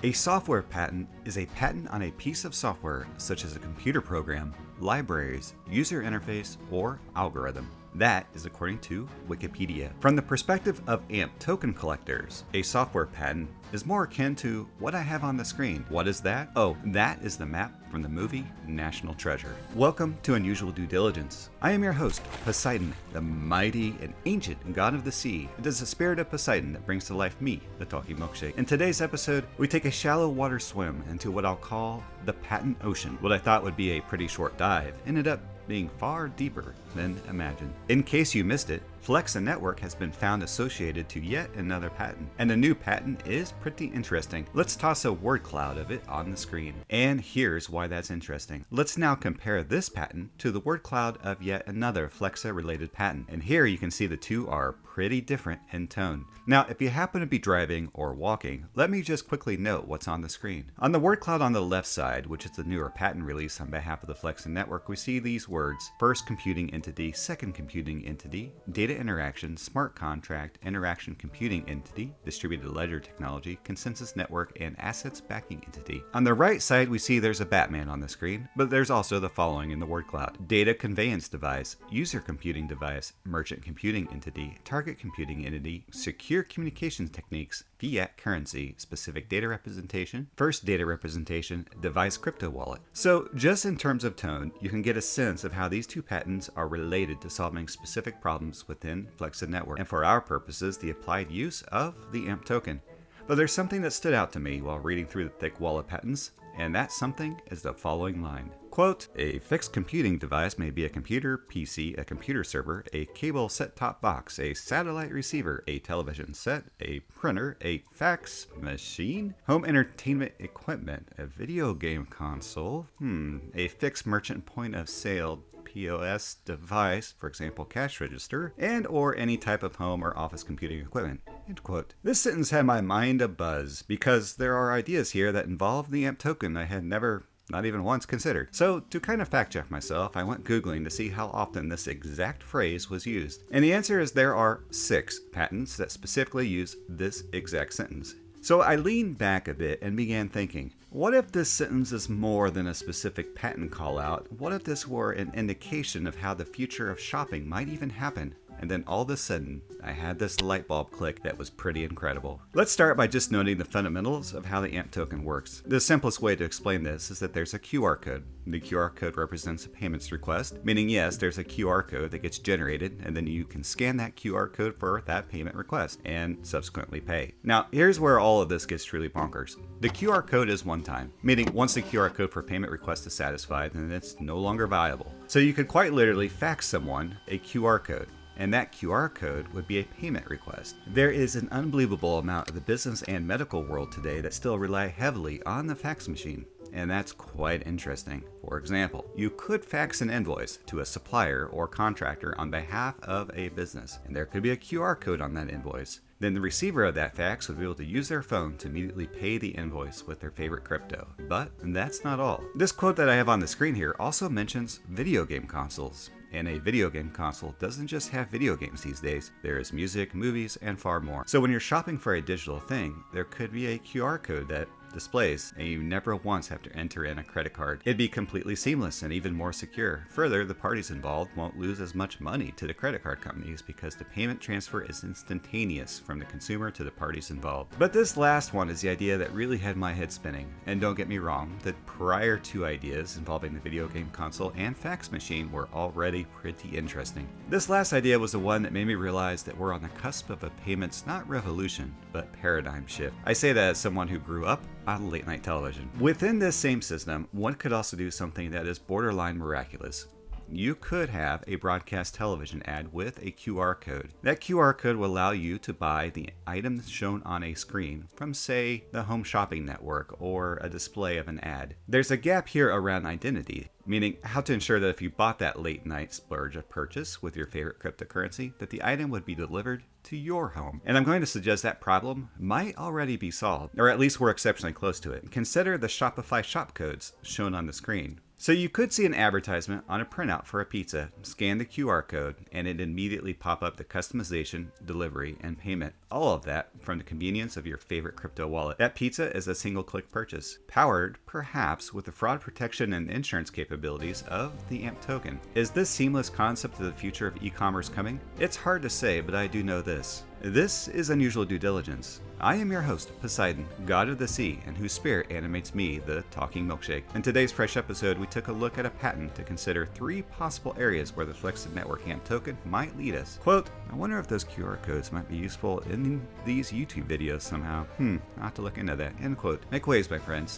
A software patent is a patent on a piece of software such as a computer program, libraries, user interface, or algorithm. That is according to Wikipedia. From the perspective of AMP token collectors, a software patent is more akin to what I have on the screen. What is that? Oh, that is the map from the movie National Treasure. Welcome to Unusual Due Diligence. I am your host, Poseidon, the mighty and ancient god of the sea. It is the spirit of Poseidon that brings to life me, the Talking Milkshake. In today's episode, we take a shallow water swim into what I'll call the patent ocean. What I thought would be a pretty short dive ended up being far deeper than imagined. In case you missed it, Flex Network has been found associated to yet another patent, and the new patent is pretty interesting. Let's toss a word cloud of it on the screen. And here's why that's interesting. Let's now compare this patent to the word cloud of yet another Flexa related patent. And here you can see the two are pretty different in tone. Now, if you happen to be driving or walking, let me just quickly note what's on the screen. On the word cloud on the left side, which is the newer patent release on behalf of the Flex Network, we see these words: first computing entity, second computing entity, data interaction, smart contract, interaction computing entity, distributed ledger technology, consensus network, and assets backing entity. On the right side, we see there's a Batman on the screen, but there's also the following in the word cloud: data conveyance device, user computing device, merchant computing entity, target computing entity, secure communications techniques, fiat currency, specific data representation, first data representation, device crypto wallet. So just in terms of tone, you can get a sense of how these two patents are related to solving specific problems within Flex Network, and for our purposes, the applied use of the AMP token. But there's something that stood out to me while reading through the thick wall of patents, and that something is the following line. Quote, a fixed computing device may be a computer, PC, a computer server, a cable set-top box, a satellite receiver, a television set, a printer, a fax machine, home entertainment equipment, a video game console, a fixed merchant point of sale POS device, for example cash register, and or any type of home or office computing equipment. End quote. This sentence had my mind abuzz because there are ideas here that involve the AMP token I had never, not even once, considered. So to kind of fact check myself, I went Googling to see how often this exact phrase was used. And the answer is there are 6 patents that specifically use this exact sentence. So I leaned back a bit and began thinking, what if this sentence is more than a specific patent call out? What if this were an indication of how the future of shopping might even happen? And then all of a sudden, I had this light bulb click that was pretty incredible. Let's start by just noting the fundamentals of how the AMP token works. The simplest way to explain this is that there's a QR code. The QR code represents a payments request, meaning yes, there's a QR code that gets generated, and then you can scan that QR code for that payment request and subsequently pay. Now, here's where all of this gets truly bonkers. The QR code is one time, meaning once the QR code for payment request is satisfied, then it's no longer viable. So you could quite literally fax someone a QR code, and that QR code would be a payment request. There is an unbelievable amount of the business and medical world today that still rely heavily on the fax machine, and that's quite interesting. For example, you could fax an invoice to a supplier or contractor on behalf of a business, and there could be a QR code on that invoice. Then the receiver of that fax would be able to use their phone to immediately pay the invoice with their favorite crypto. But that's not all. This quote that I have on the screen here also mentions video game consoles. And a video game console doesn't just have video games these days. There is music, movies, and far more. So when you're shopping for a digital thing, there could be a QR code that displays, and you never once have to enter in a credit card. It'd be completely seamless and even more secure. Further, the parties involved won't lose as much money to the credit card companies because the payment transfer is instantaneous from the consumer to the parties involved. But this last one is the idea that really had my head spinning. And don't get me wrong, the prior 2 ideas involving the video game console and fax machine were already pretty interesting. This last idea was the one that made me realize that we're on the cusp of a payments not revolution, but paradigm shift. I say that as someone who grew up on late night television. Within this same system, one could also do something that is borderline miraculous. You could have a broadcast television ad with a QR code. That QR code will allow you to buy the items shown on a screen from, say, the Home Shopping Network or a display of an ad. There's a gap here around identity, meaning how to ensure that if you bought that late night splurge of purchase with your favorite cryptocurrency, that the item would be delivered to your home. And I'm going to suggest that problem might already be solved, or at least we're exceptionally close to it. Consider the Shopify Shopcodes shown on the screen. So you could see an advertisement on a printout for a pizza, scan the QR code, and it immediately pop up the customization, delivery, and payment, All of that from the convenience of your favorite crypto wallet. That pizza is a single-click purchase, powered perhaps with the fraud protection and insurance capabilities of the AMP token. Is this seamless concept of the future of e-commerce coming? It's hard to say, but I do know this. This is Unusual Due Diligence. I am your host, Poseidon, god of the sea, and whose spirit animates me, the talking milkshake. In today's fresh episode, we took a look at a patent to consider 3 possible areas where the Flexed Network AMP token might lead us. Quote, I wonder if those QR codes might be useful in these YouTube videos somehow. I'll have to look into that. End quote. Make waves, my friends.